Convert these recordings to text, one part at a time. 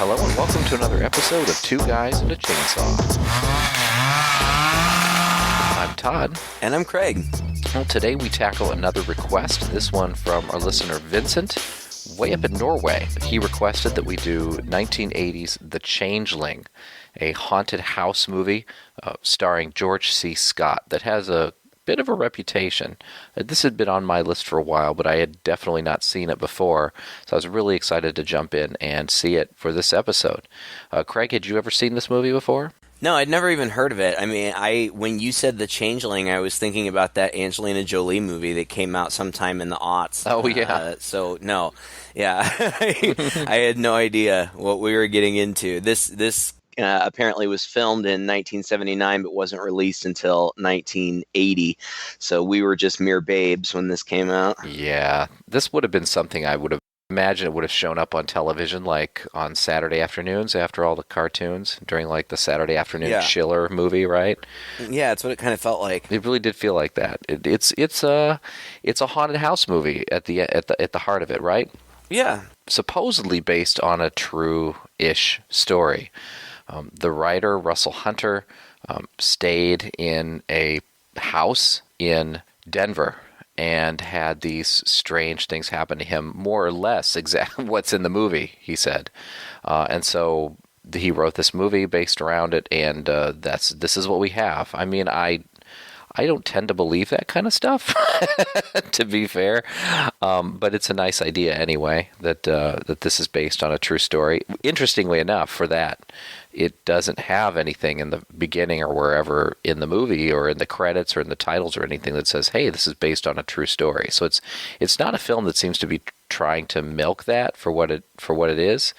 Hello and welcome to another episode of Two Guys and a Chainsaw. I'm Todd. And I'm Craig. Well, today we tackle another request, this one from our listener Vincent, way up in Norway. He requested that we do 1980's The Changeling, a haunted house movie starring George C. Scott that has a bit of a reputation. This had been on my list for a while, but I had definitely not seen it before, so I was really excited to jump in and see it for this episode. Craig, had you ever seen this movie before? No, I'd never even heard of it. I mean, when you said The Changeling, I was thinking about that Angelina Jolie movie that came out sometime in the aughts. Oh, yeah. So, no. Yeah. I had no idea what we were getting into. This apparently was filmed in 1979, but wasn't released until 1980. So we were just mere babes when this came out. Yeah. This would have been something I would have imagined it would have shown up on television, like on Saturday afternoons after all the cartoons, during like the Saturday afternoon Schiller movie, right? Yeah, that's what it kind of felt like. It really did feel like that. It's a haunted house movie at the heart of it, right? Yeah. Supposedly based on a true-ish story. The writer, Russell Hunter, stayed in a house in Denver and had these strange things happen to him, more or less exactly what's in the movie, he said. And so he wrote this movie based around it, and this is what we have. I mean, I don't tend to believe that kind of stuff, to be fair, but it's a nice idea anyway, that this is based on a true story. Interestingly enough, for that, it doesn't have anything in the beginning or wherever in the movie or in the credits or in the titles or anything that says, hey, this is based on a true story. So it's not a film that seems to be trying to milk that for what it is,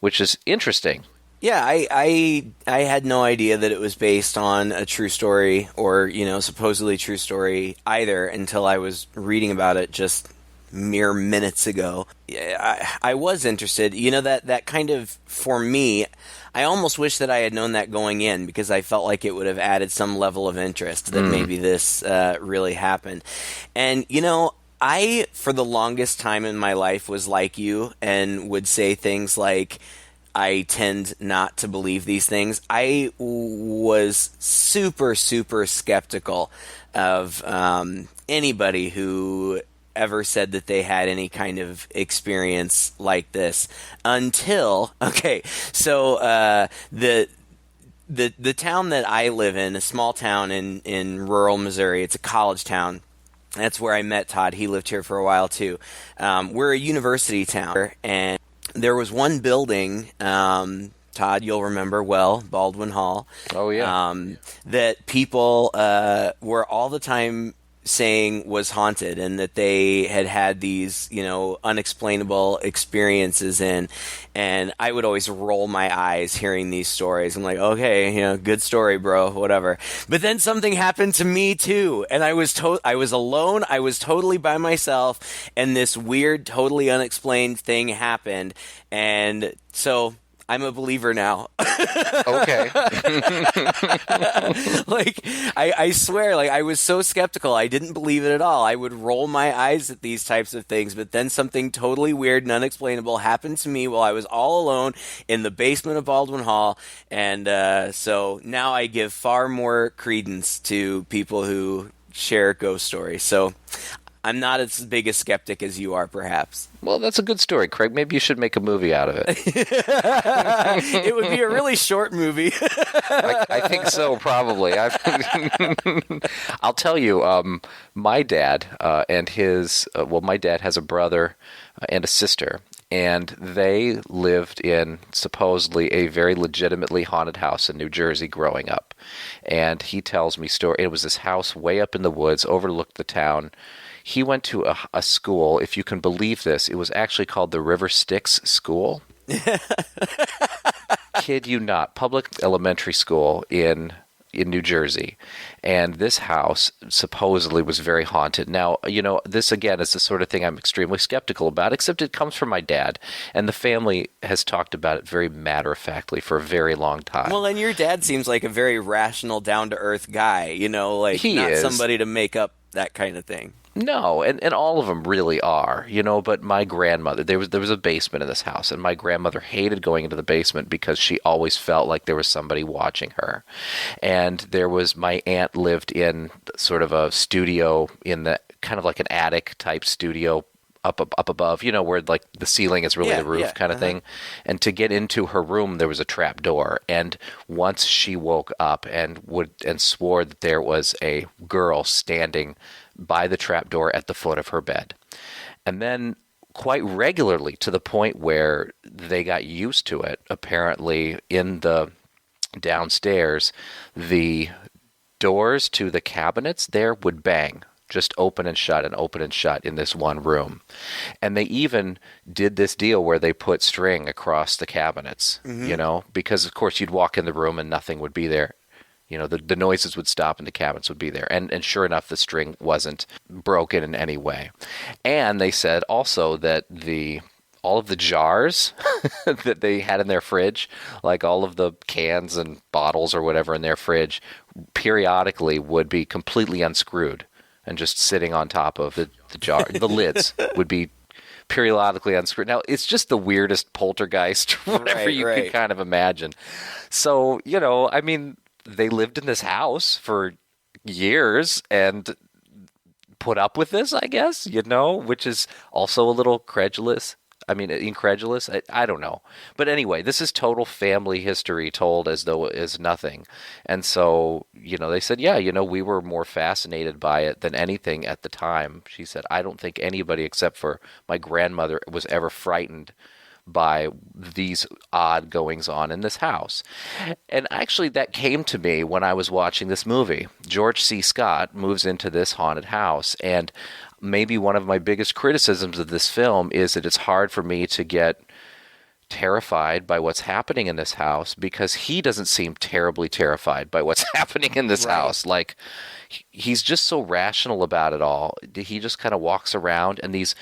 which is interesting. Yeah, I had no idea that it was based on a true story or, supposedly true story either until I was reading about it just mere minutes ago. I was interested. That kind of, for me, I almost wish that I had known that going in because I felt like it would have added some level of interest that maybe this really happened. And, I, for the longest time in my life, was like you and would say things like, I tend not to believe these things. I was super, super skeptical of anybody who ever said that they had any kind of experience like this until, the town that I live in, a small town in rural Missouri, it's a college town. That's where I met Todd. He lived here for a while too. We're a university town, and there was one building, Todd, you'll remember well, Baldwin Hall. Oh, yeah. That people were all the time saying was haunted and that they had these, unexplainable experiences in. And I would always roll my eyes hearing these stories. I'm like, okay, good story, bro, whatever. But then something happened to me too. And I was alone. I was totally by myself. And this weird, totally unexplained thing happened. And so I'm a believer now. Okay. I swear, I was so skeptical. I didn't believe it at all. I would roll my eyes at these types of things, but then something totally weird and unexplainable happened to me while I was all alone in the basement of Baldwin Hall. And so now I give far more credence to people who share ghost stories. So I'm not as big a skeptic as you are, perhaps. Well, that's a good story, Craig. Maybe you should make a movie out of it. It would be a really short movie. I think so, probably. I'll tell you, my dad and my dad has a brother and a sister, and they lived in supposedly a very legitimately haunted house in New Jersey growing up. And he tells me it was this house way up in the woods, overlooked the town. He went to a school, if you can believe this, it was actually called the River Styx School. Kid you not, public elementary school in New Jersey. And this house supposedly was very haunted. Now, this again is the sort of thing I'm extremely skeptical about, except it comes from my dad. And the family has talked about it very matter-of-factly for a very long time. Well, and your dad seems like a very rational, down-to-earth guy, he not is. Somebody to make up that kind of thing. No, and all of them really are, but my grandmother, there was a basement in this house, and my grandmother hated going into the basement because she always felt like there was somebody watching her. And my aunt lived in sort of a studio in the kind of like an attic type studio up above, where like the ceiling is really the roof kind of thing. And to get into her room, there was a trap door. And once she woke up and swore that there was a girl standing by the trap door at the foot of her bed. And then quite regularly, to the point where they got used to it, apparently in the downstairs, the doors to the cabinets there would bang, just open and shut in this one room. And they even did this deal where they put string across the cabinets, because of course you'd walk in the room and nothing would be there. The noises would stop and the cabinets would be there. And sure enough, the string wasn't broken in any way. And they said also that all of the jars that they had in their fridge, like all of the cans and bottles or whatever in their fridge, periodically would be completely unscrewed and just sitting on top of the jar. The lids would be periodically unscrewed. Now, it's just the weirdest poltergeist, whatever you can kind of imagine. So, I mean, they lived in this house for years and put up with this, I guess, which is also a little incredulous. I don't know. But anyway, this is total family history told as though it is nothing. And so, they said, we were more fascinated by it than anything at the time. She said, I don't think anybody except for my grandmother was ever frightened by these odd goings on in this house. And actually that came to me when I was watching this movie. George C. Scott moves into this haunted house, and maybe one of my biggest criticisms of this film is that it's hard for me to get terrified by what's happening in this house, because he doesn't seem terribly terrified by what's happening in this house. Like, he's just so rational about it all. He just kind of walks around, and these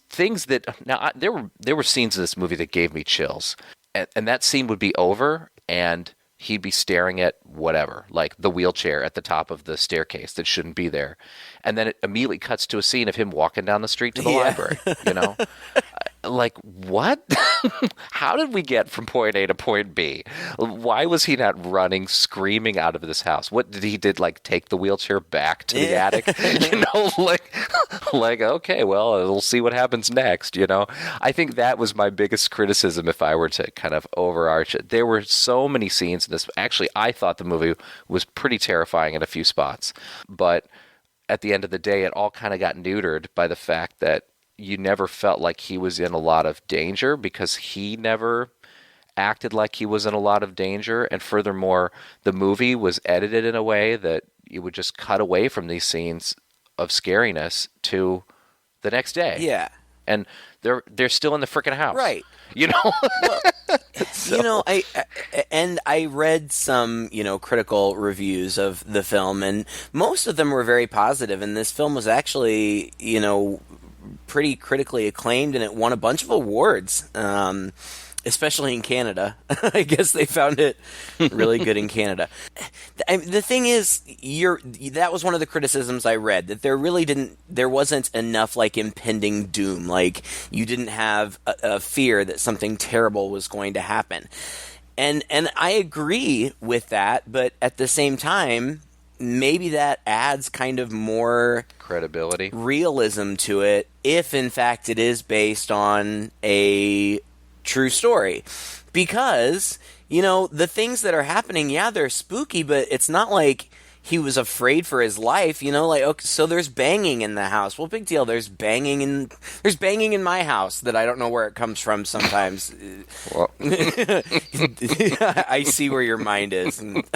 things that now there were scenes in this movie that gave me chills, and that scene would be over and he'd be staring at whatever, like the wheelchair at the top of the staircase that shouldn't be there, and then it immediately cuts to a scene of him walking down the street to the library. Like, what? How did we get from point A to point B? Why was he not running, screaming out of this house? What did he like take the wheelchair back to the attic? Like, okay, well, we'll see what happens next. I think that was my biggest criticism if I were to kind of overarch it. There were so many scenes in this. Actually, I thought the movie was pretty terrifying in a few spots, but at the end of the day, it all kind of got neutered by the fact that you never felt like he was in a lot of danger, because he never acted like he was in a lot of danger. And furthermore, the movie was edited in a way that you would just cut away from these scenes of scariness to the next day. Yeah. And they're still in the freaking house. Right. Well, so. I read some, critical reviews of the film, and most of them were very positive, and this film was actually, pretty critically acclaimed, and it won a bunch of awards, especially in Canada. I guess they found it really good in Canada. The thing is, that was one of the criticisms I read, that there wasn't enough like impending doom, like you didn't have a fear that something terrible was going to happen. And I agree with that, but at the same time, maybe that adds kind of more credibility, realism to it, if in fact it is based on a true story. Because, the things that are happening, they're spooky, but it's not like he was afraid for his life, okay, so there's banging in the house. Well, big deal. There's banging in my house that I don't know where it comes from sometimes. Well. I see where your mind is. Bring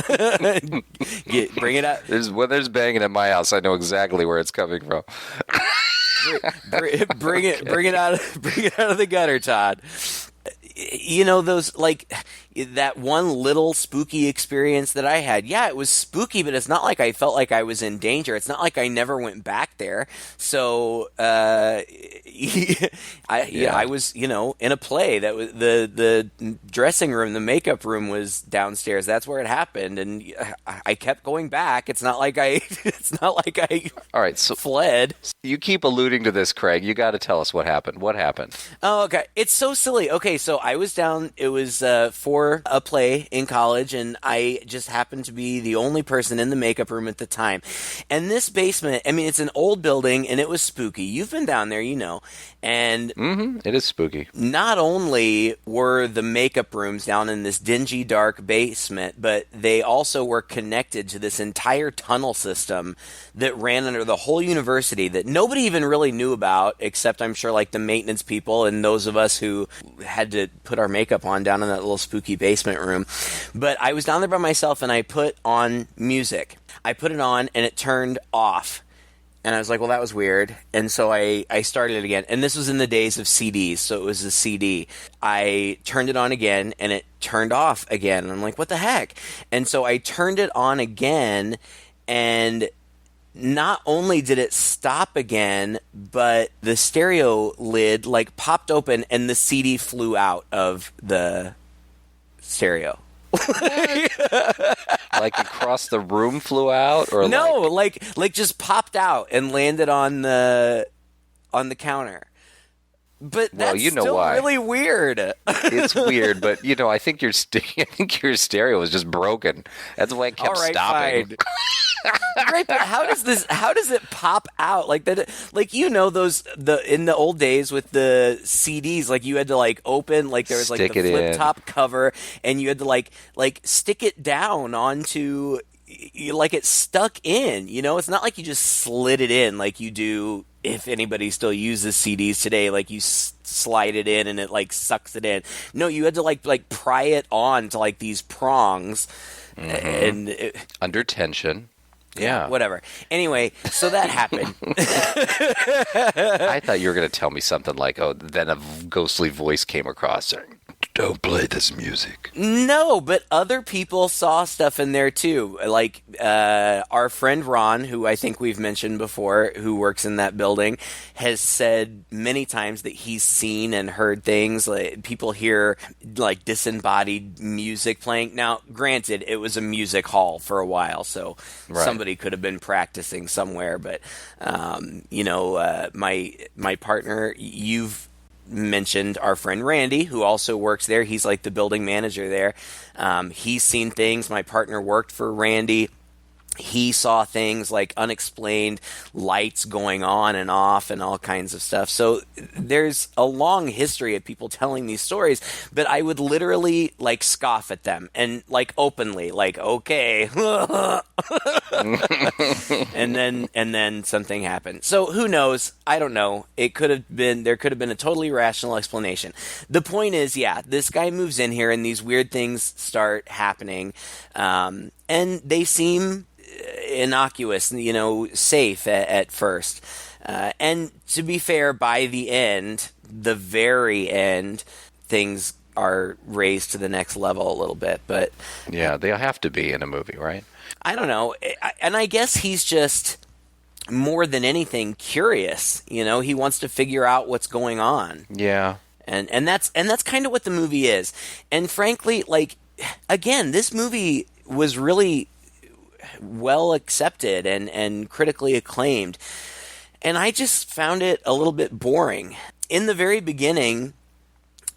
it up. There's banging in my house. I know exactly where it's coming from. Bring it out of the gutter, Todd. you know, those, like, that one little spooky experience that I had. Yeah, it was spooky, but it's not like I felt like I was in danger. It's not like I never went back there. So, I was, you know, in a play that was the dressing room, the makeup room was downstairs. That's where it happened, and I kept going back. It's not like I, it's not like I All right, so fled. you keep alluding to this, Craig. You got to tell us what happened. What happened? Oh, okay. It's so silly. Okay, so I was down. It was for a play in college, and I just happened to be the only person in the makeup room at the time. And this basement, I mean, it's an old building, and it was spooky. You've been down there, you know. And It is spooky. not only were the makeup rooms down in this dingy, dark basement, but they also were connected to this entire tunnel system that ran under the whole university that nobody even really knew about, except I'm sure like the maintenance people and those of us who had to put our makeup on down in that little spooky basement room. But I was down there by myself, and I put on music. I put it on, and it turned off. And I was like, well, that was weird. And so I started it again. And this was in the days of CDs, so it was a CD. I turned it on again, and it turned off again. And I'm like, what the heck? And so I turned it on again, and not only did it stop again, but the stereo lid, like, popped open, and the CD flew out of the stereo. Like across the room flew out, or No, like just popped out and landed on the counter. But Well, that's you know still why. really weird. It's weird, but you know, I think your stereo is just broken. That's why it kept All right, stopping. fine. Right, but how does it pop out like that? Like, you know, in the old days with the CDs, like you had to like open, like there was like Stick the it flip in. top cover, and you had to like stick it down onto, like, it stuck in. You know, it's not like you just slid it in like you do. If anybody still uses CDs today, like you slide it in and it like sucks it in. No, you had to like pry it on to like these prongs, and Under tension. Yeah. whatever. Anyway, so that happened. I thought you were going to tell me something like, oh, then a ghostly voice came across saying, don't play this music. No, but other people saw stuff in there too. Like our friend Ron, who I think we've mentioned before, who works in that building, has said many times that he's seen and heard things. Like, people hear like disembodied music playing. Now, granted, it was a music hall for a while, so Right. somebody could have been practicing somewhere. But you know, my partner, you've mentioned our friend Randy, who also works there. He's like the building manager there. He's seen things. My partner worked for Randy. He saw things like unexplained lights going on and off and all kinds of stuff. So there's a long history of people telling these stories, but I would literally like scoff at them and like openly, like, okay. and then something happened. So who knows? I don't know. There could have been a totally rational explanation. The point is, yeah, this guy moves in here and these weird things start happening. And they seem innocuous, you know, safe at first. And to be fair, by the end, the very end, things are raised to the next level a little bit. But Yeah, they have to be in a movie, right? I don't know. And I guess he's just more than anything curious. You know, he wants to figure out what's going on. Yeah. And that's kind of what the movie is. And frankly, like, again, this movie was really well accepted and critically acclaimed. And I just found it a little bit boring. In the very beginning,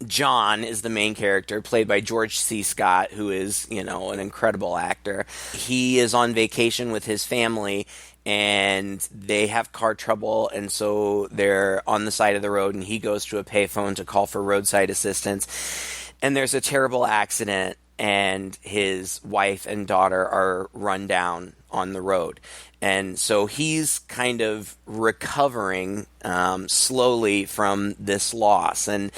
John is the main character, played by George C. Scott, who is, you know, an incredible actor. He is on vacation with his family, and they have car trouble, and so they're on the side of the road, and he goes to a payphone to call for roadside assistance. And there's a terrible accident, and his wife and daughter are run down on the road. And so he's kind of recovering slowly from this loss. And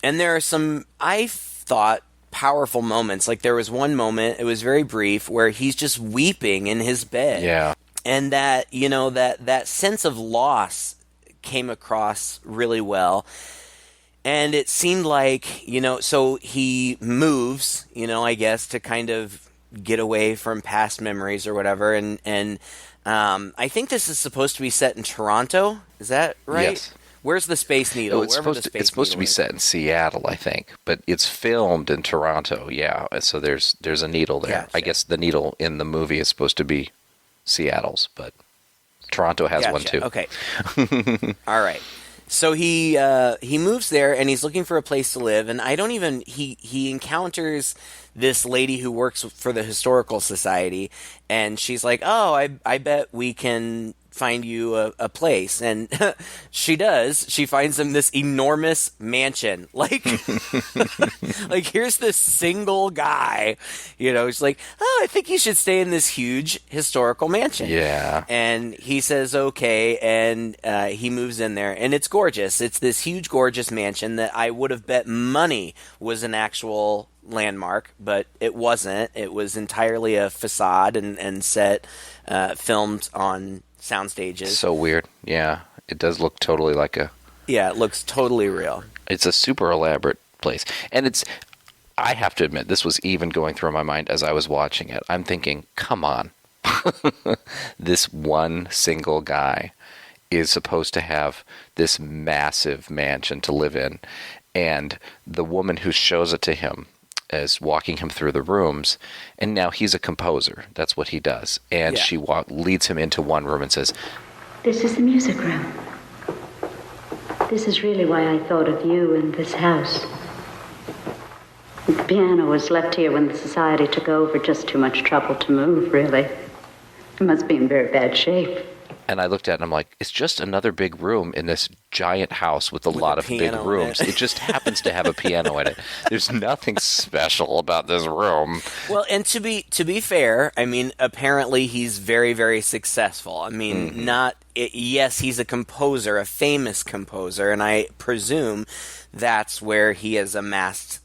there are some, I thought, powerful moments. Like, there was one moment, it was very brief, where he's just weeping in his bed. Yeah. And that, you know, that sense of loss came across really well. And it seemed like, so he moves, I guess, to kind of get away from past memories or whatever. And I think this is supposed to be set in Toronto. Is that right? Yes. Where's the Space Needle? Oh, it's supposed to be set in Seattle, I think, but it's filmed in Toronto. Yeah, so there's a needle there. Gotcha. I guess the needle in the movie is supposed to be Seattle's, but Toronto has one too. Okay. All right. So he moves there and he's looking for a place to live, and he encounters this lady who works for the historical society, and she's like, "Oh, I bet we can find you a place." And she does. She finds him this enormous mansion. Like here's this single guy, he's like, "Oh, I think you should stay in this huge historical mansion." Yeah. And he says, okay, and he moves in there, and it's gorgeous. It's this huge, gorgeous mansion that I would have bet money was an actual landmark, but it wasn't. It was entirely a facade and set, filmed on sound stages. So weird. Yeah, it does look totally like it looks totally real. It's a super elaborate place. And I have to admit, this was even going through my mind as I was watching it. I'm thinking, come on. This one single guy is supposed to have this massive mansion to live in. And the woman who shows it to him is walking him through the rooms, and now he's a composer. That's what he does. And she leads him into one room and says, "This is the music room. This is really why I thought of you in this house. The piano was left here when the society took over. Just too much trouble to move, really. It must be in very bad shape." And I looked at it and I'm like, it's just another big room in this giant house with a lot of big rooms. It just happens to have a piano in it. There's nothing special about this room. Well, and to be fair, I mean, apparently he's very, very successful. I mean, yes, he's a composer, a famous composer, and I presume that's where he has amassed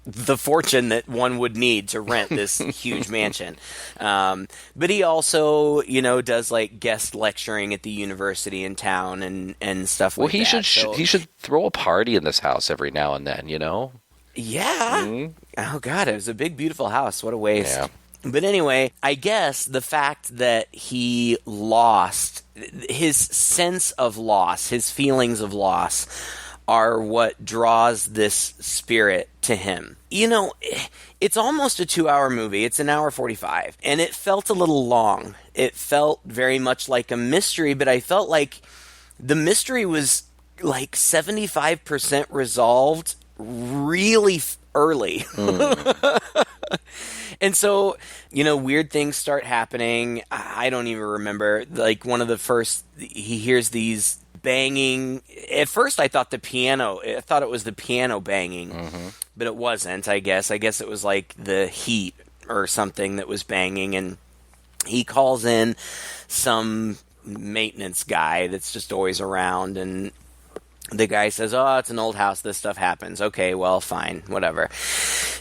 the fortune that one would need to rent this huge mansion. But he also, does like guest lecturing at the university in town and stuff like that. Well, he should throw a party in this house every now and then, Yeah. Mm-hmm. Oh, God, it was a big, beautiful house. What a waste. Yeah. But anyway, I guess the fact that he lost his sense of loss, his feelings of loss, are what draws this spirit to him. It's almost a 2-hour movie. It's an hour 45. And it felt a little long. It felt very much like a mystery, but I felt like the mystery was like 75% resolved really early. And so, weird things start happening. I don't even remember. Like, one of the first, he hears these banging. At first I thought it was the piano banging, but it wasn't, I guess. I guess it was like the heat or something that was banging, and he calls in some maintenance guy that's just always around, and the guy says, "Oh, it's an old house, this stuff happens." Okay, well, fine, whatever.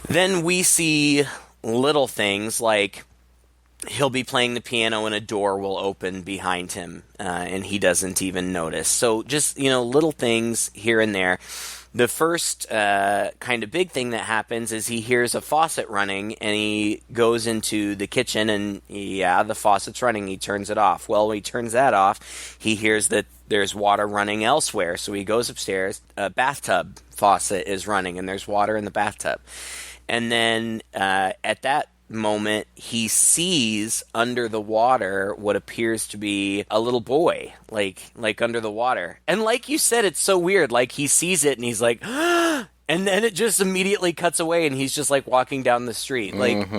Then we see little things like he'll be playing the piano and a door will open behind him, and he doesn't even notice. So just, little things here and there. The first kind of big thing that happens is he hears a faucet running, and he goes into the kitchen, and the faucet's running. He turns it off. Well, when he turns that off, he hears that there's water running elsewhere. So he goes upstairs. A bathtub faucet is running, and there's water in the bathtub. And then at that moment, he sees under the water what appears to be a little boy, like under the water. And like you said, it's so weird. Like, he sees it and he's like, and then it just immediately cuts away and he's just like walking down the street. Like,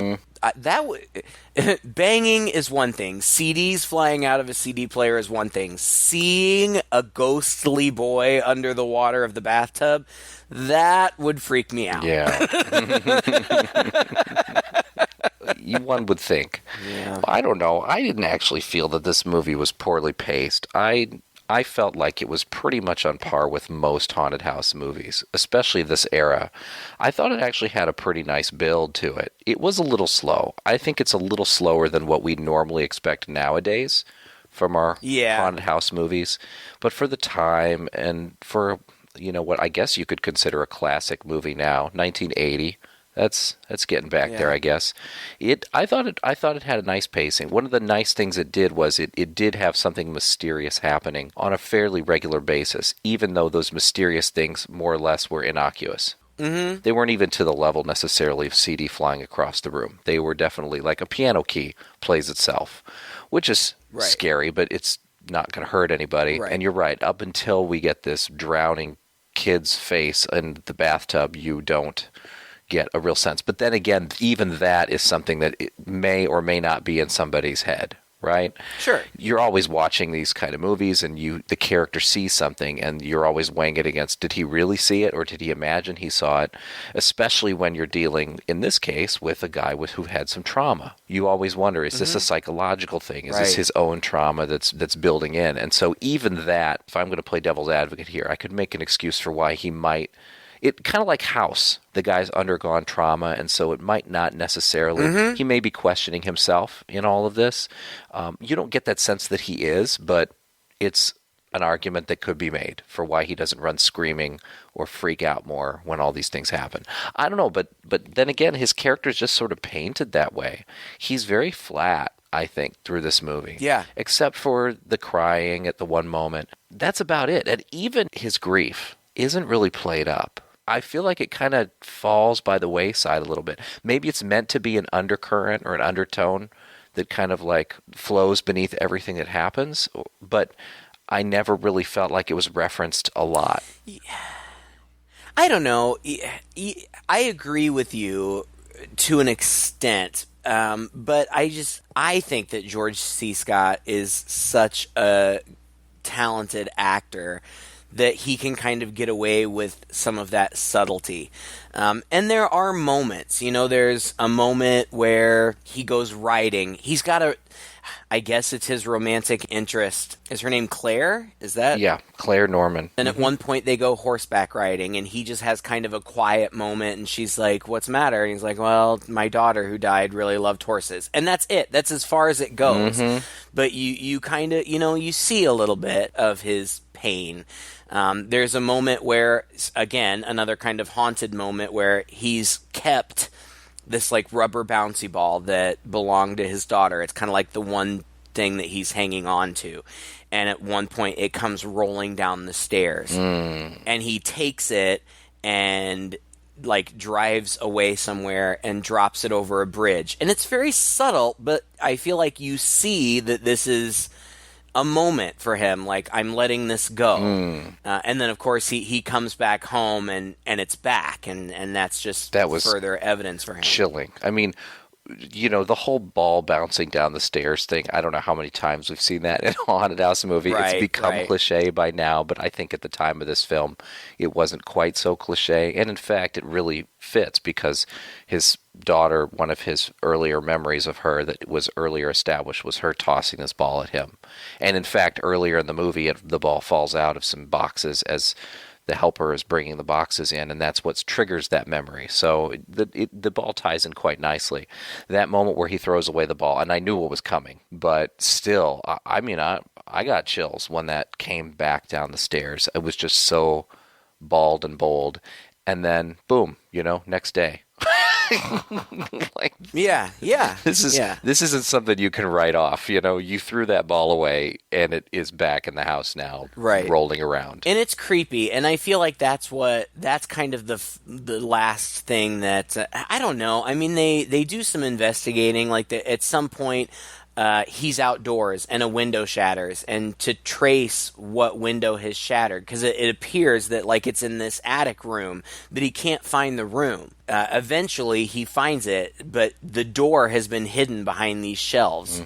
banging is one thing. CDs flying out of a CD player is one thing. Seeing a ghostly boy under the water of the bathtub, that would freak me out. Yeah. One would think. Yeah. I don't know. I didn't actually feel that this movie was poorly paced. I felt like it was pretty much on par with most haunted house movies, especially this era. I thought it actually had a pretty nice build to it. It was a little slow. I think it's a little slower than what we normally expect nowadays from our haunted house movies. But for the time and for what I guess you could consider a classic movie now, 1980. That's getting back there, I guess. I thought it had a nice pacing. One of the nice things it did was it did have something mysterious happening on a fairly regular basis, even though those mysterious things more or less were innocuous. Mm-hmm. They weren't even to the level necessarily of CD flying across the room. They were definitely like a piano key plays itself, which is scary, but it's not going to hurt anybody. Right. And you're right, up until we get this drowning kid's face in the bathtub, you don't get a real sense. But then again, even that is something that it may or may not be in somebody's head, right? Sure. You're always watching these kind of movies, and the character sees something, and you're always weighing it against, did he really see it, or did he imagine he saw it? Especially when you're dealing, in this case, with a guy who had some trauma. You always wonder, is this a psychological thing? Is this his own trauma that's building in? And so even that, if I'm going to play devil's advocate here, I could make an excuse for why he might. It kind of like House. The guy's undergone trauma, and so it might not necessarily. He may be questioning himself in all of this. You don't get that sense that he is, but it's an argument that could be made for why he doesn't run screaming or freak out more when all these things happen. I don't know, but then again, his character's just sort of painted that way. He's very flat, I think, through this movie. Yeah. Except for the crying at the one moment. That's about it. And even his grief isn't really played up. I feel like it kind of falls by the wayside a little bit. Maybe it's meant to be an undercurrent or an undertone that kind of like flows beneath everything that happens, but I never really felt like it was referenced a lot. I don't know. I agree with you to an extent, but I think that George C. Scott is such a talented actor that he can kind of get away with some of that subtlety. And there are moments, there's a moment where he goes riding. He's got I guess it's his romantic interest. Is her name Claire? Is that? Yeah, Claire Norman. And at one point they go horseback riding, and he just has kind of a quiet moment, and she's like, what's the matter? And he's like, well, my daughter who died really loved horses. And that's it. That's as far as it goes. But you kind of, you see a little bit of his pain. There's a moment where, again, another kind of haunted moment where he's kept this like rubber bouncy ball that belonged to his daughter. It's kind of like the one thing that he's hanging on to. And at one point it comes rolling down the stairs. And he takes it and like drives away somewhere and drops it over a bridge. And it's very subtle, but I feel like you see that this is a moment for him, like, I'm letting this go. And then, of course, he comes back home, and it's back, and that's just further evidence for him. Chilling. I mean, the whole ball bouncing down the stairs thing, I don't know how many times we've seen that in a haunted house movie. It's become cliche by now, but I think at the time of this film, it wasn't quite so cliche. And in fact, it really fits because his daughter, one of his earlier memories of her that was earlier established was her tossing this ball at him. And in fact, earlier in the movie, the ball falls out of some boxes as the helper is bringing the boxes in, and that's what triggers that memory. So the ball ties in quite nicely. That moment where he throws away the ball, and I knew what was coming, but still, I got chills when that came back down the stairs. It was just so bald and bold. And then, boom, next day. This isn't something you can write off. You threw that ball away, and it is back in the house now, rolling around. And it's creepy, and I feel like that's kind of the last thing that I don't know. I mean, they do some investigating. Like at some point, he's outdoors and a window shatters, and to trace what window has shattered, because it appears that like it's in this attic room, but he can't find the room. Eventually he finds it, but the door has been hidden behind these shelves.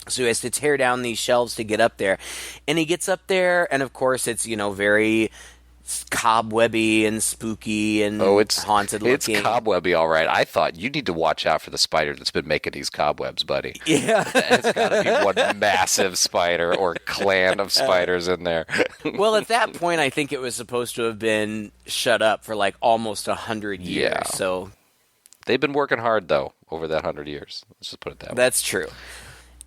So he has to tear down these shelves to get up there, and he gets up there, and of course it's very cobwebby and spooky and haunted looking. It's cobwebby, all right. I thought you need to watch out for the spider that's been making these cobwebs, buddy. Yeah. It's got to be one massive spider or clan of spiders in there. Well, at that point, I think it was supposed to have been shut up for like almost 100 years. Yeah. So they've been working hard, though, over that 100 years. Let's just put it that way. That's true.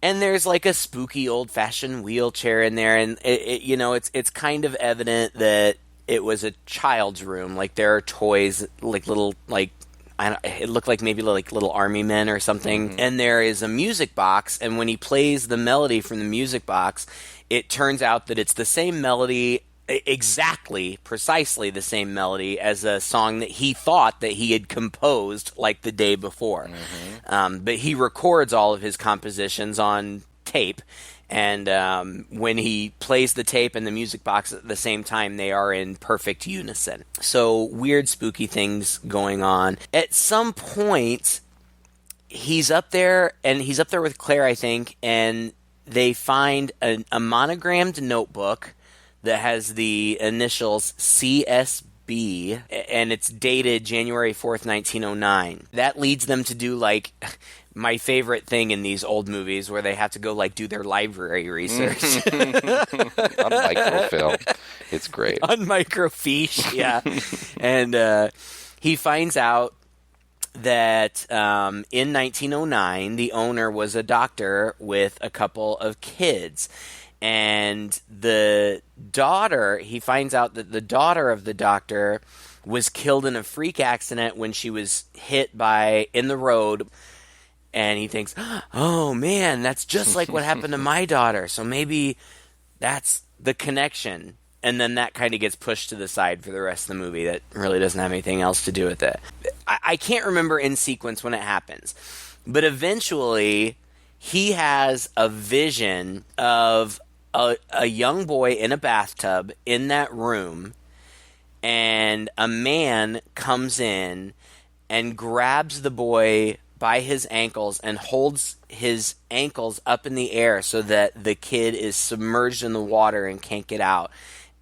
And there's like a spooky old-fashioned wheelchair in there, and it's kind of evident that it was a child's room. Like, there are toys, like little, like, it looked like maybe like little army men or something. Mm-hmm. And there is a music box, and when he plays the melody from the music box, it turns out that it's the same melody, precisely the same melody as a song that he thought that he had composed like the day before. Mm-hmm. But he records all of his compositions on tape. And when he plays the tape and the music box at the same time, they are in perfect unison. So weird, spooky things going on. At some point, he's up there with Claire, I think, and they find a monogrammed notebook that has the initials CSB, and it's dated January 4th, 1909. That leads them to do, like, my favorite thing in these old movies, where they have to go, like, do their library research. On microfilm. It's great. On microfiche, yeah. And he finds out that in 1909, the owner was a doctor with a couple of kids. And he finds out that the daughter of the doctor was killed in a freak accident when she was hit in the road. And he thinks, oh man, that's just like what happened to my daughter. So maybe that's the connection. And then that kind of gets pushed to the side for the rest of the movie. That really doesn't have anything else to do with it. I can't remember in sequence when it happens. But eventually, he has a vision of a young boy in a bathtub in that room. And a man comes in and grabs the boy by his ankles and holds his ankles up in the air so that the kid is submerged in the water and can't get out,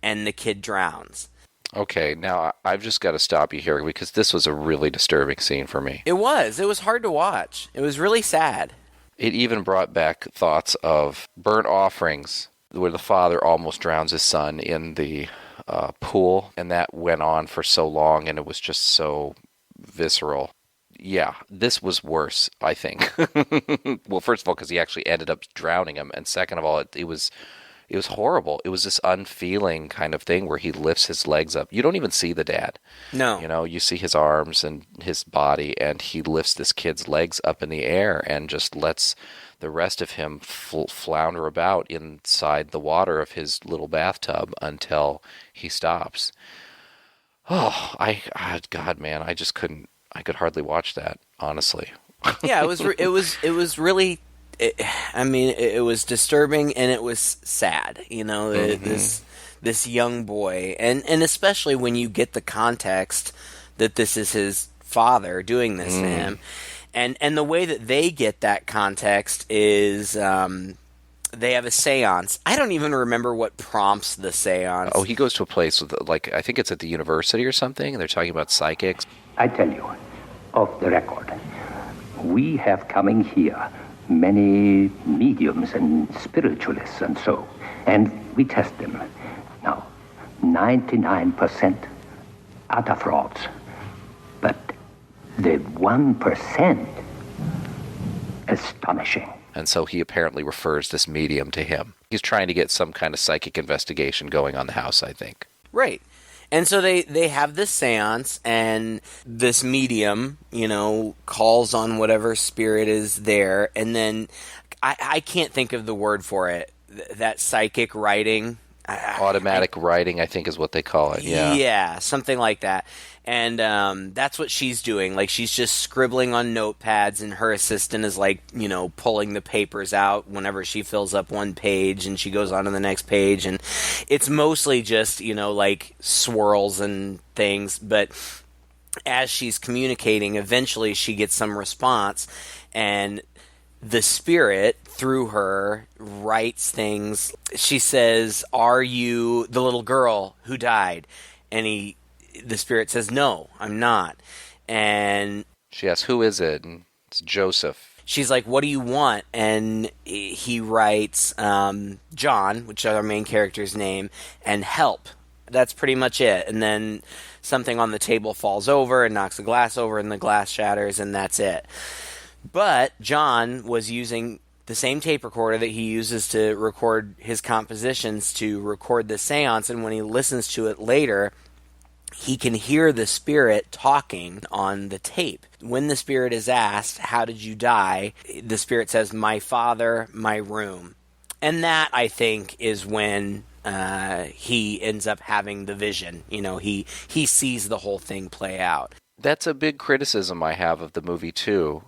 and the kid drowns. Okay, now I've just got to stop you here because this was a really disturbing scene for me. It was hard to watch. It was really sad. It even brought back thoughts of burnt offerings, where the father almost drowns his son in the pool, and that went on for so long, and it was just so visceral. Yeah, this was worse, I think. Well, first of all, because he actually ended up drowning him, and second of all, it was horrible. It was this unfeeling kind of thing where he lifts his legs up. You don't even see the dad. No. You know, you see his arms and his body, and he lifts this kid's legs up in the air and just lets the rest of him flounder about inside the water of his little bathtub until he stops. Oh, God, man, I just couldn't. I could hardly watch that, honestly. Yeah, it was really. It was disturbing and it was sad. You know, this young boy, and especially when you get the context that this is his father doing this to him, and the way that they get that context is they have a seance. I don't even remember what prompts the seance. Oh, he goes to a place with, like, I think it's at the university or something, and they're talking about psychics. I tell you, off the record, we have coming here many mediums and spiritualists and so, and we test them. Now, 99% utter frauds, but the 1%, astonishing. And so he apparently refers this medium to him. He's trying to get some kind of psychic investigation going on the house, I think. Right. And so they have this seance, and this medium, you know, calls on whatever spirit is there, and then I can't think of the word for it. That psychic writing. Automatic writing, I think, is what they call it. Yeah. Yeah, something like that. And that's what she's doing. Like, she's just scribbling on notepads, and her assistant is, like, you know, pulling the papers out whenever she fills up one page, and she goes on to the next page. And it's mostly just, you know, like, swirls and things. But as she's communicating, eventually she gets some response, and the spirit, through her, writes things. She says, "Are you the little girl who died?" And the spirit says, "No, I'm not." And she asks, "Who is it?" And it's Joseph. She's like, "What do you want?" And he writes, John, which is our main character's name, and help. That's pretty much it. And then something on the table falls over and knocks the glass over, and the glass shatters, and that's it. But John was using the same tape recorder that he uses to record his compositions to record the seance, and when he listens to it later, he can hear the spirit talking on the tape. When the spirit is asked, "How did you die?" the spirit says, "My father, my room." And that, I think, is when he ends up having the vision. He sees the whole thing play out. That's a big criticism I have of the movie, too.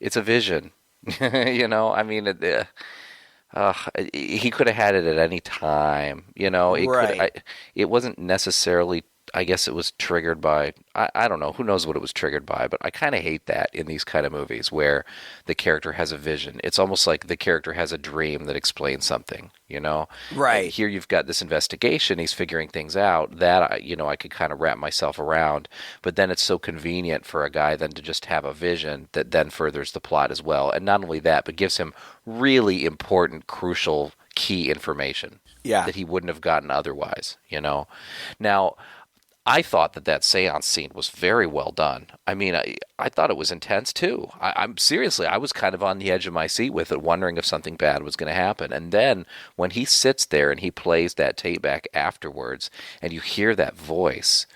It's a vision. I mean, he could have had it at any time. Right. It wasn't necessarily, I guess it was triggered by, I don't know, who knows what it was triggered by, but I kind of hate that in these kind of movies where the character has a vision. It's almost like the character has a dream that explains something, Right. And here you've got this investigation, he's figuring things out that, I could kind of wrap myself around, but then it's so convenient for a guy then to just have a vision that then furthers the plot as well. And not only that, but gives him really important, crucial, key information that he wouldn't have gotten otherwise, Now, I thought that seance scene was very well done. I mean, I thought it was intense too. I'm seriously, I was kind of on the edge of my seat with it, wondering if something bad was going to happen. And then when he sits there and he plays that tape back afterwards, and you hear that voice,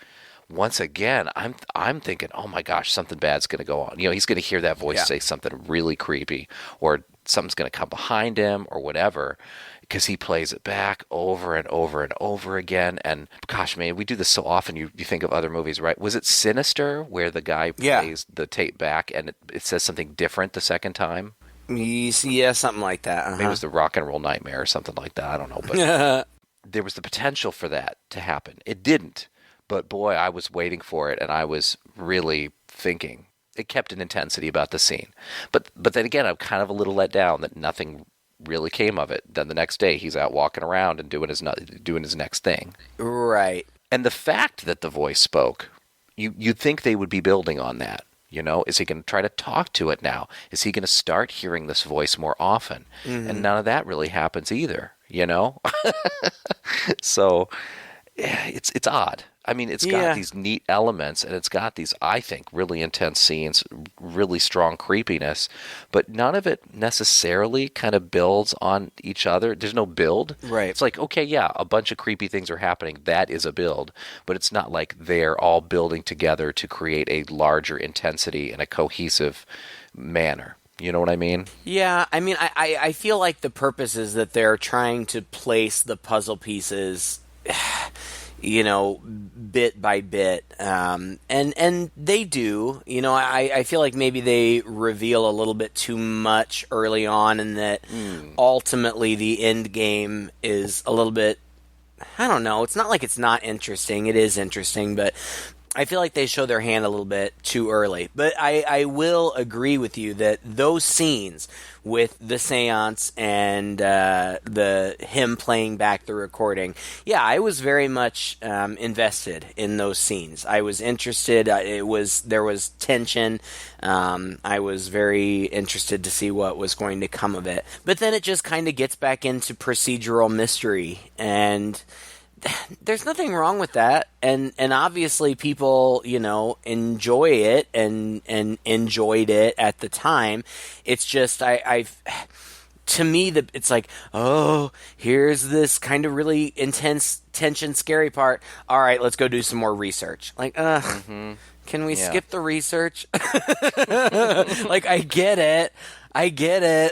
once again, I'm thinking, oh my gosh, something bad's going to go on. He's going to hear that voice say something really creepy, or something's going to come behind him, or whatever. Because he plays it back over and over and over again. And gosh, man, we do this so often. You think of other movies, right? Was it Sinister where the guy plays the tape back and it says something different the second time? Yeah, something like that. Maybe it was the Rock and Roll Nightmare or something like that. I don't know. But there was the potential for that to happen. It didn't. But boy, I was waiting for it, and I was really thinking. It kept an intensity about the scene. But then again, I'm kind of a little let down that nothing really came of it. Then the next day he's out walking around and doing his next thing. Right. And the fact that the voice spoke, you'd think they would be building on that. Is he going to try to talk to it now? Is he going to start hearing this voice more often? Mm-hmm. And none of that really happens either. So it's odd. I mean, it's got these neat elements, and it's got these, I think, really intense scenes, really strong creepiness, but none of it necessarily kind of builds on each other. There's no build. Right. It's like, okay, yeah, a bunch of creepy things are happening. That is a build, but it's not like they're all building together to create a larger intensity in a cohesive manner. You know what I mean? Yeah, I mean, I feel like the purpose is that they're trying to place the puzzle pieces bit by bit. And they do. I feel like maybe they reveal a little bit too much early on, and that ultimately the end game is a little bit, I don't know, it's not like it's not interesting. It is interesting, but I feel like they show their hand a little bit too early. But I will agree with you that those scenes with the seance and him playing back the recording, I was very much invested in those scenes. I was interested. There was tension. I was very interested to see what was going to come of it. But then it just kind of gets back into procedural mystery, and there's nothing wrong with that, and obviously people, enjoy it and enjoyed it at the time. It's just to me that it's like, oh, here's this kind of really intense tension, scary part. All right, let's go do some more research. Like, can we skip the research? Like, I get it.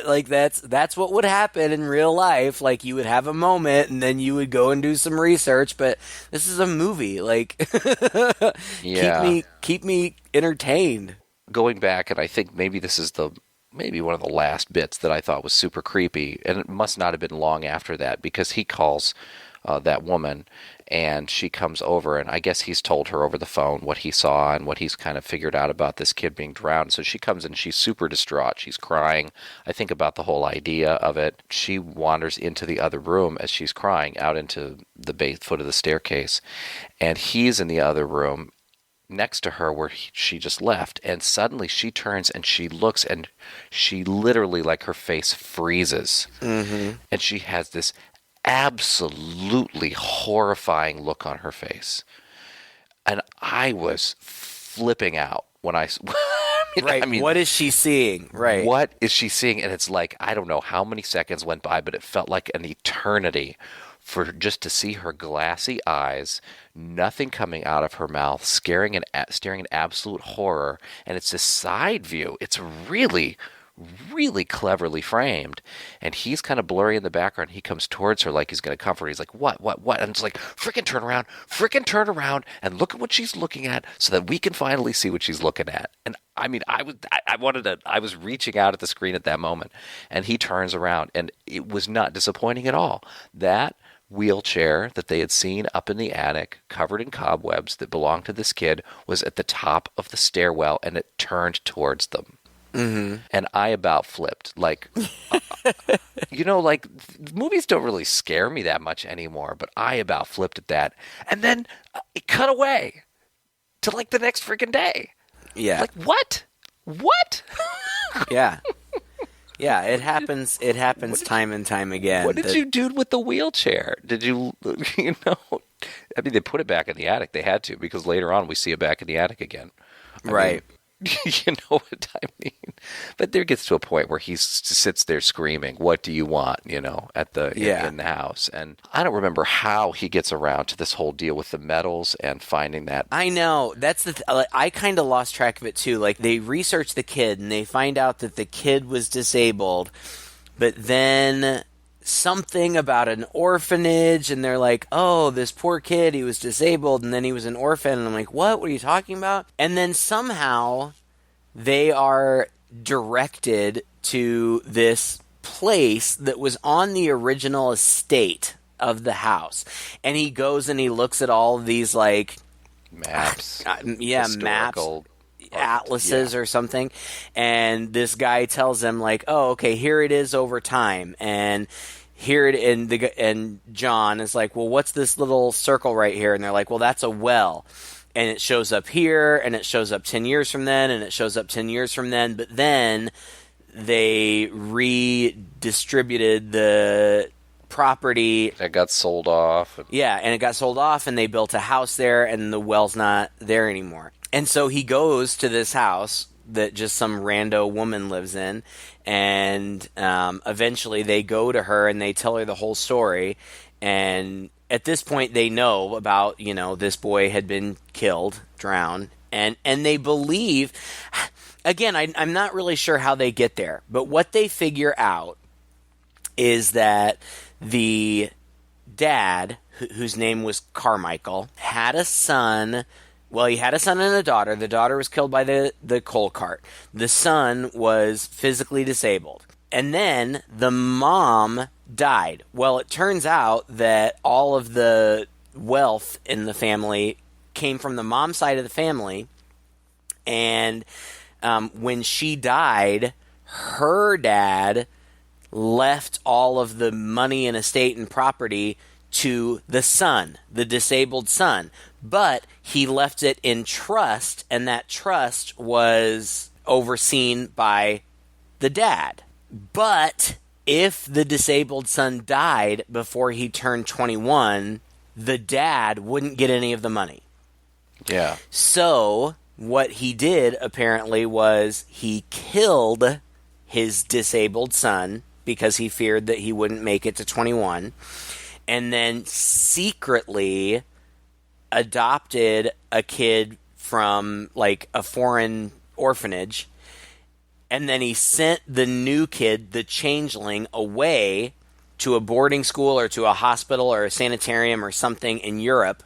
Like, that's what would happen in real life. Like, you would have a moment and then you would go and do some research, but this is a movie. Like, keep me entertained. Going back, and I think maybe this is maybe one of the last bits that I thought was super creepy, and it must not have been long after that, because he calls that woman, and she comes over, and I guess he's told her over the phone what he saw and what he's kind of figured out about this kid being drowned. So she comes in, she's super distraught. She's crying, I think, about the whole idea of it. She wanders into the other room as she's crying, out into the base foot of the staircase, and he's in the other room next to her where she just left, and suddenly she turns and she looks, and she literally, like, her face freezes, and she has this absolutely horrifying look on her face, and I was flipping out when I Right. I mean, what is she seeing? Right. what is she seeing? And it's like, I don't know how many seconds went by, but it felt like an eternity for just to see her glassy eyes, nothing coming out of her mouth, staring in absolute horror. And it's this side view. It's really, really cleverly framed. And he's kind of blurry in the background. He comes towards her like he's going to comfort her. He's like, what? And it's like, frickin' turn around and look at what she's looking at so that we can finally see what she's looking at. And I mean, I was reaching out at the screen at that moment, and he turns around, and it was not disappointing at all. That wheelchair that they had seen up in the attic, covered in cobwebs, that belonged to this kid, was at the top of the stairwell, and it turned towards them. Mm-hmm. And I about flipped. Like, like movies don't really scare me that much anymore, but I about flipped at that. And then it cut away to like the next freaking day. Yeah. Like, what? Yeah. Yeah, it happens. It happens time and time again. What did you do with the wheelchair? Did you, I mean, they put it back in the attic. They had to, because later on we see it back in the attic again. Right. You know what I mean? But there gets to a point where he sits there screaming, "What do you want?" in the house. And I don't remember how he gets around to this whole deal with the medals and finding that. I know. That's I kind of lost track of it too. Like, they research the kid and they find out that the kid was disabled, but then something about an orphanage, and they're like, oh, this poor kid, he was disabled and then he was an orphan, and I'm like, what are you talking about? And then somehow they are directed to this place that was on the original estate of the house, and he goes and he looks at all of these like maps, maps, atlases or something, and this guy tells them like, oh, okay, here it is over time, and and John is like, well, what's this little circle right here? And they're like, well, that's a well, and it shows up here, and it shows up 10 years from then, and it shows up 10 years from then, but then they redistributed the property. It got sold off. Yeah, and it got sold off, and they built a house there, and the well's not there anymore. And so he goes to this house that just some rando woman lives in, and eventually they go to her and they tell her the whole story. And at this point they know about, this boy had been killed, drowned, and they believe, again, I'm not really sure how they get there, but what they figure out is that the dad, whose name was Carmichael, had a son. Well, he had a son and a daughter. The daughter was killed by the coal cart. The son was physically disabled. And then the mom died. Well, it turns out that all of the wealth in the family came from the mom's side of the family. And when she died, her dad left all of the money and estate and property to the son, the disabled son. But he left it in trust, and that trust was overseen by the dad. But if the disabled son died before he turned 21, the dad wouldn't get any of the money. Yeah. So what he did, apparently, was he killed his disabled son because he feared that he wouldn't make it to 21, and then secretly adopted a kid from like a foreign orphanage, and then he sent the new kid, the Changeling, away to a boarding school or to a hospital or a sanitarium or something in Europe.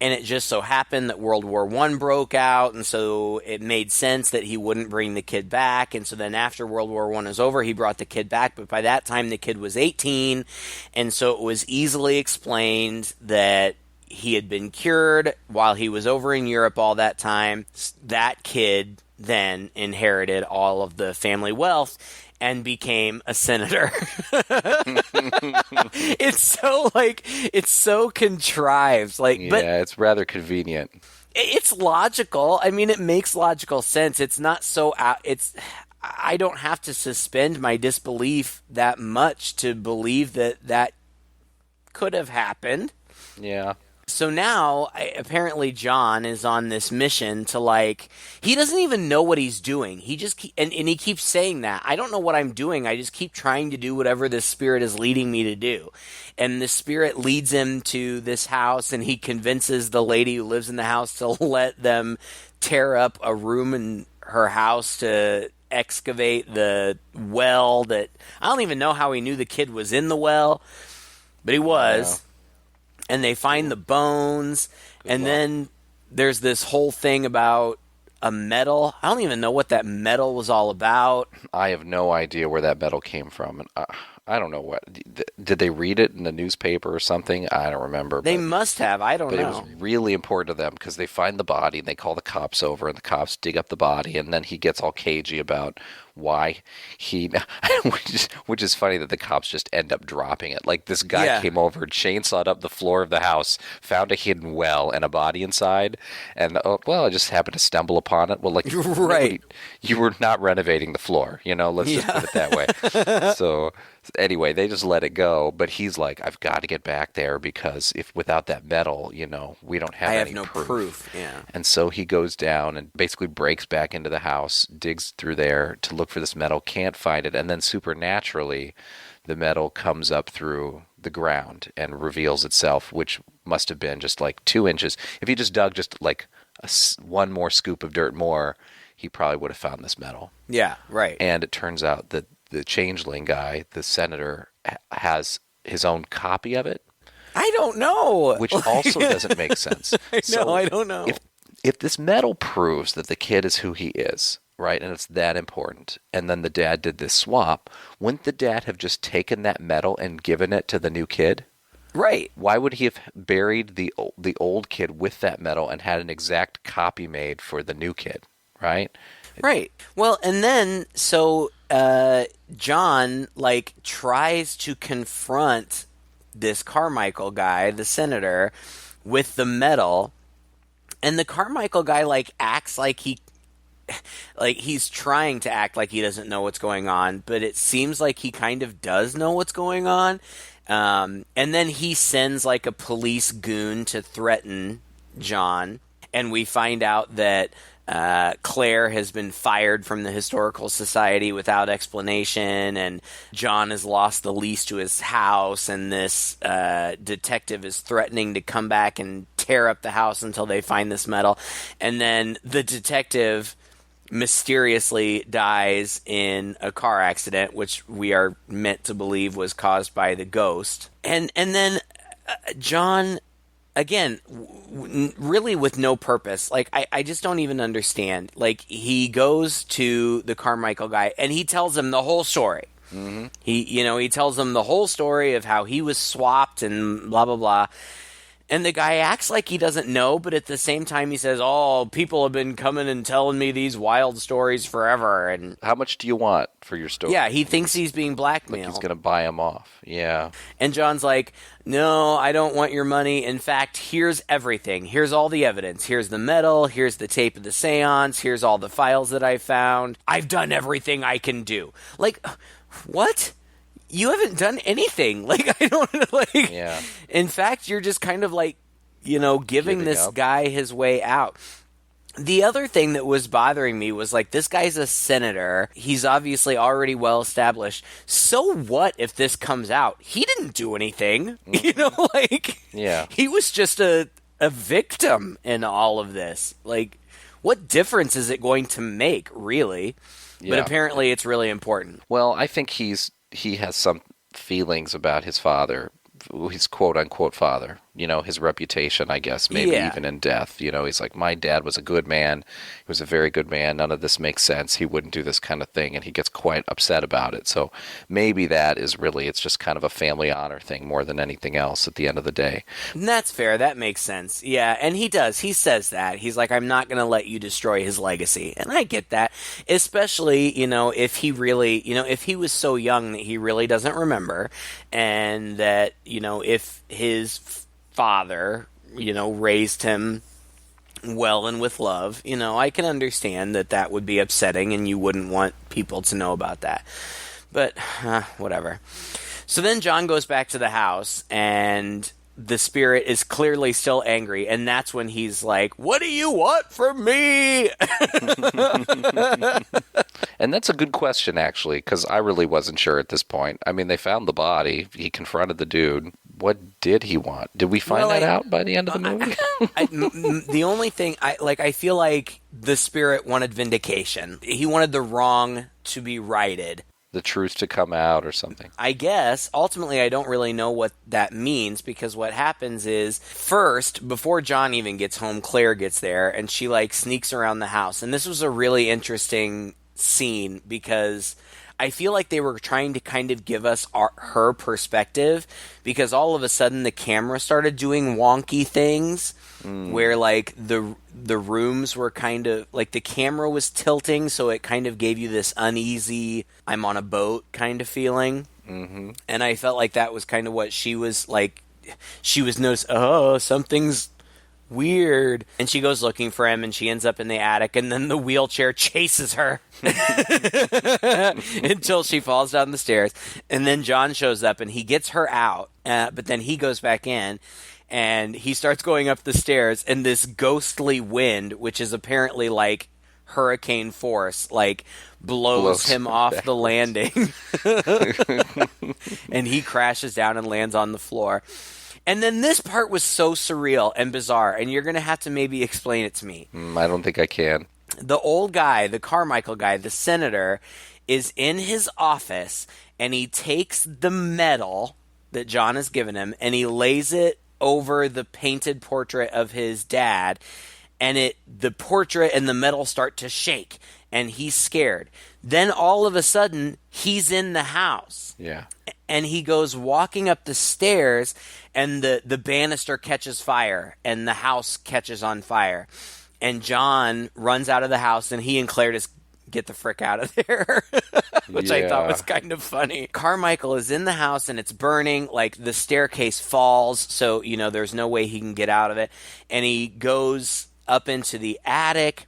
And it just so happened that World War I broke out, and so it made sense that he wouldn't bring the kid back. And so then after World War I was over, he brought the kid back. But by that time, the kid was 18, and so it was easily explained that he had been cured while he was over in Europe all that time. That kid then inherited all of the family wealth and became a senator. It's so contrived. But it's rather convenient. It's logical. I mean, it makes logical sense. It's not so I don't have to suspend my disbelief that much to believe that could have happened. Yeah. So now, apparently John is on this mission to, like, he doesn't even know what he's doing. He just, and he keeps saying that. I don't know what I'm doing. I just keep trying to do whatever this spirit is leading me to do. And the spirit leads him to this house, and he convinces the lady who lives in the house to let them tear up a room in her house to excavate the well that, I don't even know how he knew the kid was in the well, but he was. Yeah. And they find the bones, and then there's this whole thing about a medal. I don't even know what that medal was all about. I have no idea where that medal came from. And I don't know what. Did they read it in the newspaper or something? I don't remember. They must have. I don't know. But it was really important to them because they find the body and they call the cops over, and the cops dig up the body, and then he gets all cagey about why he, which is funny that the cops just end up dropping it. Like, this guy came over, chainsawed up the floor of the house, found a hidden well and a body inside, and I just happened to stumble upon it. Well, like, right, you were not renovating the floor, let's just put it that way. So anyway, they just let it go, but he's like, I've got to get back there because if without that medal, we don't have any no proof. Yeah. And so he goes down and basically breaks back into the house, digs through there to look for this medal, can't find it, and then supernaturally the medal comes up through the ground and reveals itself, which must have been just like 2 inches. If he just dug just like one more scoop of dirt more, he probably would have found this medal. Yeah, right. And it turns out that the Changeling guy, the senator, has his own copy of it. I don't know. Which also doesn't make sense. I don't know. If this medal proves that the kid is who he is, right, and it's that important, and then the dad did this swap, wouldn't the dad have just taken that medal and given it to the new kid? Right. Why would he have buried the old kid with that medal and had an exact copy made for the new kid, right? Right. Well, and then, so John, like, tries to confront this Carmichael guy, the senator, with the medal, and the Carmichael guy, like, acts like he's trying to act like he doesn't know what's going on, but it seems like he kind of does know what's going on. And then he sends, like, a police goon to threaten John, and we find out that Claire has been fired from the Historical Society without explanation, and John has lost the lease to his house, and this detective is threatening to come back and tear up the house until they find this medal. And then the detective mysteriously dies in a car accident, which we are meant to believe was caused by the ghost. And then John, again, really with no purpose. Like, I just don't even understand. Like, he goes to the Carmichael guy and he tells him the whole story. Mm-hmm. He tells him the whole story of how he was swapped and blah, blah, blah. And the guy acts like he doesn't know, but at the same time he says, oh, people have been coming and telling me these wild stories forever. And how much do you want for your story? Yeah, he thinks he's being blackmailed. Like he's going to buy him off. Yeah. And John's like, no, I don't want your money. In fact, here's everything. Here's all the evidence. Here's the medal. Here's the tape of the seance. Here's all the files that I found. I've done everything I can do. Like, what? You haven't done anything. Like, I don't, like, yeah. In fact, you're just kind of like, giving this guy his way out. The other thing that was bothering me was, like, this guy's a senator. He's obviously already well established. So what if this comes out? He didn't do anything. Mm-hmm. Yeah. He was just a victim in all of this. Like, what difference is it going to make, really? Yeah. But apparently it's really important. Well, I think he has some feelings about his father, his quote-unquote father, his reputation, I guess, maybe even in death. He's like, my dad was a good man. He was a very good man. None of this makes sense. He wouldn't do this kind of thing, and he gets quite upset about it. So maybe that is really, it's just kind of a family honor thing more than anything else at the end of the day. And that's fair. That makes sense. Yeah, and he does. He says that. He's like, I'm not going to let you destroy his legacy. And I get that, especially, if he really, if he was so young that he really doesn't remember, and that, if his father, raised him well and with love, I can understand that would be upsetting and you wouldn't want people to know about that. But, whatever. So then John goes back to the house and the spirit is clearly still angry, and that's when he's like, "What do you want from me?" And that's a good question, actually, because I really wasn't sure at this point. I mean, they found the body. He confronted the dude. What did he want? Did we find that out by the end of the movie? The only thing I feel like the spirit wanted vindication. He wanted the wrong to be righted. The truth to come out or something. I guess. Ultimately, I don't really know what that means, because what happens is, first, before John even gets home, Claire gets there, and she, sneaks around the house. And this was a really interesting scene, because I feel like they were trying to kind of give us her perspective, because all of a sudden the camera started doing wonky things where the rooms were kind of the camera was tilting, so it kind of gave you this uneasy I'm on a boat kind of feeling. Mm-hmm. And I felt like that was kind of what she was noticing, oh, something's weird. And she goes looking for him, and she ends up in the attic, and then the wheelchair chases her until she falls down the stairs. And then John shows up, and he gets her out, but then he goes back in, and he starts going up the stairs, and this ghostly wind, which is apparently hurricane force, blows him off the landing. And he crashes down and lands on the floor. And then this part was so surreal and bizarre, and you're going to have to maybe explain it to me. I don't think I can. The old guy, the Carmichael guy, the senator, is in his office, and he takes the medal that John has given him, and he lays it over the painted portrait of his dad, and the portrait and the medal start to shake, and he's scared. Then all of a sudden, he's in the house. Yeah. And he goes walking up the stairs, and the banister catches fire, and the house catches on fire. And John runs out of the house, and he and Claire just get the frick out of there, which I thought was kind of funny. Carmichael is in the house, and it's burning. The staircase falls, so, there's no way he can get out of it. And he goes up into the attic,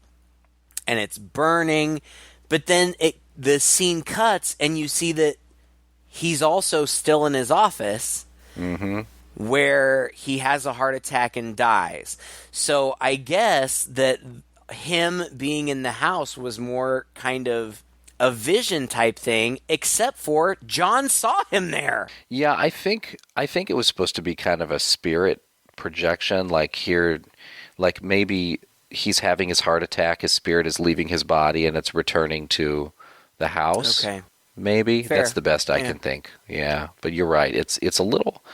and it's burning. But then the scene cuts, and you see that he's also still in his office, where he has a heart attack and dies. So I guess that him being in the house was more kind of a vision type thing, except for John saw him there. Yeah, I think it was supposed to be kind of a spirit projection, maybe he's having his heart attack, his spirit is leaving his body, and it's returning to the house. Okay. Maybe. Fair. That's the best I can think. Yeah, but you're right. It's a little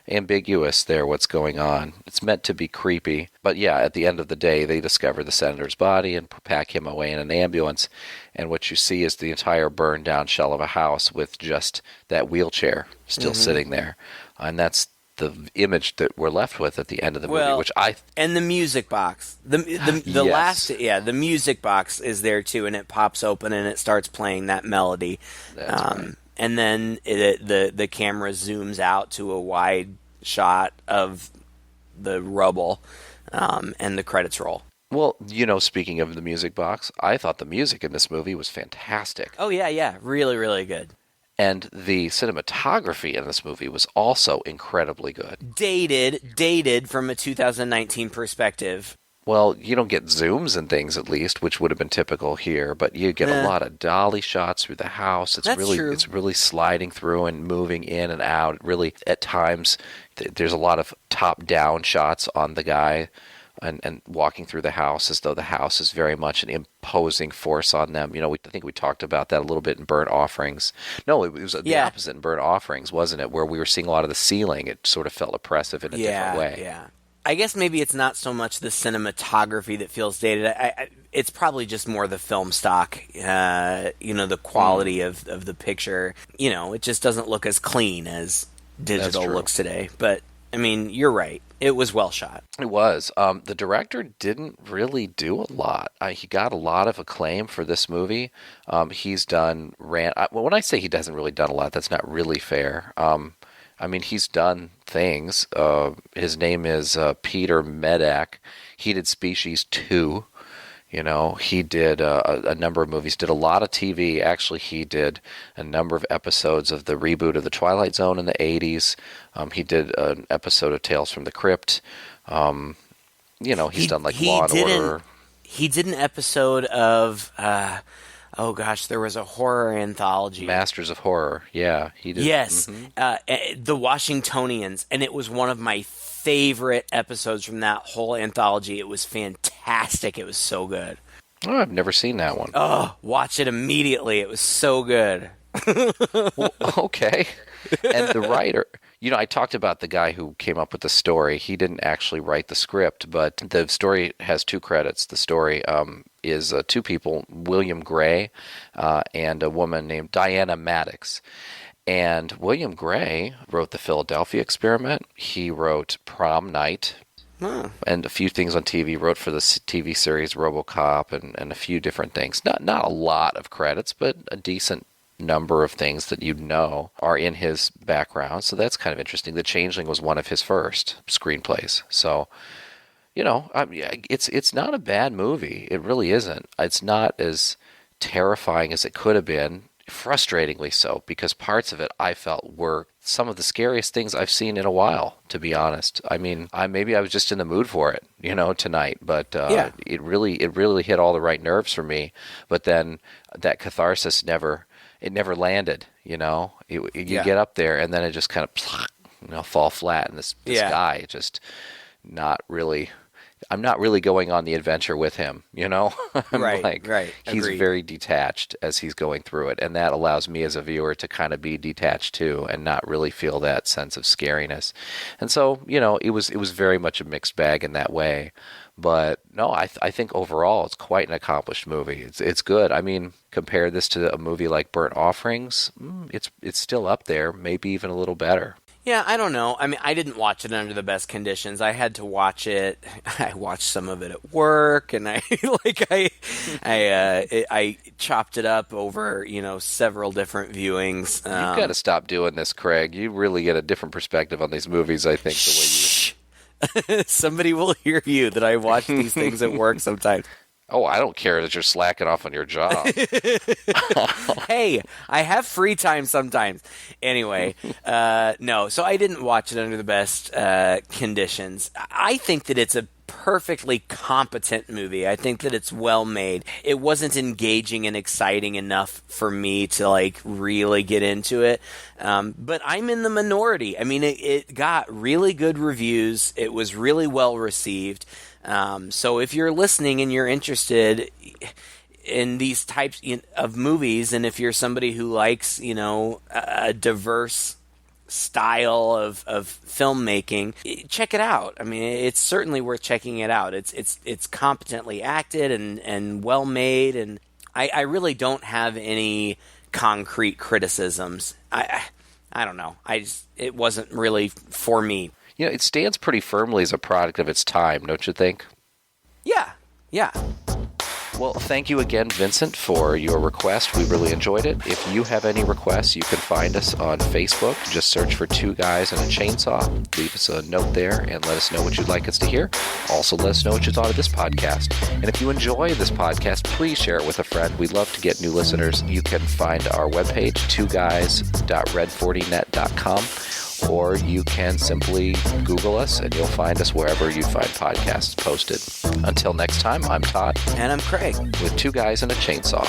ambiguous there, what's going on. It's meant to be creepy. But yeah, at the end of the day, they discover the senator's body and pack him away in an ambulance. And what you see is the entire burned down shell of a house with just that wheelchair still sitting there. And that's the image that we're left with at the end of the movie, which and the music box, the yes. the music box is there too, and it pops open and it starts playing that melody. That's right. And then the camera zooms out to a wide shot of the rubble, and the credits roll. Well, speaking of the music box, I thought the music in this movie was fantastic. Oh yeah, really, really good. And the cinematography in this movie was also incredibly good. Dated from a 2019 perspective. Well, you don't get zooms and things, at least, which would have been typical here, but you get a lot of dolly shots through the house. That's true. It's really sliding through and moving in and out. Really, at times, there's a lot of top-down shots on the guy and walking through the house as though the house is very much an imposing force on them. I think we talked about that a little bit in Burnt Offerings. No, it was the opposite in Burnt Offerings, wasn't it? Where we were seeing a lot of the ceiling. It sort of felt oppressive in a different way. Yeah. I guess maybe it's not so much the cinematography that feels dated. It's probably just more the film stock, the quality of the picture. It just doesn't look as clean as digital looks today. But, I mean, you're right. It was well shot. It was. The director didn't really do a lot. He got a lot of acclaim for this movie. He's done... when I say he hasn't really done a lot, that's not really fair. He's done things. His name is Peter Medak. He did Species 2. You know, he did a number of movies, did a lot of TV. Actually, he did a number of episodes of the reboot of The Twilight Zone in the 80s. He did an episode of Tales from the Crypt. You know, he's done like Law and Order. He did an episode of, oh gosh, there was a horror anthology. Masters of Horror. Yeah, he did. Yes, The Washingtonians, and it was one of my favorite episodes from that whole anthology. It was fantastic. It was so good. Oh, I've never seen that one. Oh, watch it immediately. It was so good. Well, okay. And the writer, you know, I talked about the guy who came up with the story. He didn't actually write the script, but the story has 2 credits. The story is 2 people, William Gray and a woman named Diana Maddox. And William Gray wrote The Philadelphia Experiment. He wrote Prom Night. And a few things on TV. Wrote for the TV series RoboCop and a few different things. Not a lot of credits, but a decent number of things that you'd know are in his background. So that's kind of interesting. The Changeling was one of his first screenplays. So, you know, it's not a bad movie. It really isn't. It's not as terrifying as it could have been. Frustratingly so, because parts of it I felt were some of the scariest things I've seen in a while, to be honest. I mean, maybe I was just in the mood for it, you know, tonight, but it really hit all the right nerves for me. But then that catharsis never landed, you know. You get up there and then it just kind of, you know, fall flat, and this guy just I'm not really going on the adventure with him, you know? Right. He's Agreed. very detached as he's going through it, and that allows me as a viewer to kind of be detached too and not really feel that sense of scariness. And so, you know, it was very much a mixed bag in that way. But no, I think overall it's quite an accomplished movie. It's good. I mean, compare this to a movie like Burnt Offerings, it's still up there, maybe even a little better. Yeah, I don't know. I mean, I didn't watch it under the best conditions. I had to watch it. I watched some of it at work, and I chopped it up over, you know, several different viewings. You've got to stop doing this, Craig. You really get a different perspective on these movies, I think, the way you... Somebody will hear you that I watch these things at work sometimes. Oh, I don't care that you're slacking off on your job. Hey, I have free time sometimes. Anyway, no, so I didn't watch it under the best conditions. I think that it's a perfectly competent movie. I think that it's well made. It wasn't engaging and exciting enough for me to like really get into it. But I'm in the minority. I mean, it got really good reviews. It was really well received. So if you're listening and you're interested in these types of movies, and if you're somebody who likes, you know, a diverse style of filmmaking, check it out. I mean, it's certainly worth checking it out. It's competently acted and well made, and I really don't have any concrete criticisms. I don't know. It wasn't really for me. You know, it stands pretty firmly as a product of its time, don't you think? Yeah. Well, thank you again, Vincent, for your request. We really enjoyed it. If you have any requests, you can find us on Facebook. Just search for 2 Guys and a Chainsaw. Leave us a note there and let us know what you'd like us to hear. Also, let us know what you thought of this podcast. And if you enjoy this podcast, please share it with a friend. We'd love to get new listeners. You can find our webpage, 2guys.red40net.com. Or you can simply Google us, and you'll find us wherever you find podcasts posted. Until next time, I'm Todd. And I'm Craig. With 2 Guys and a Chainsaw.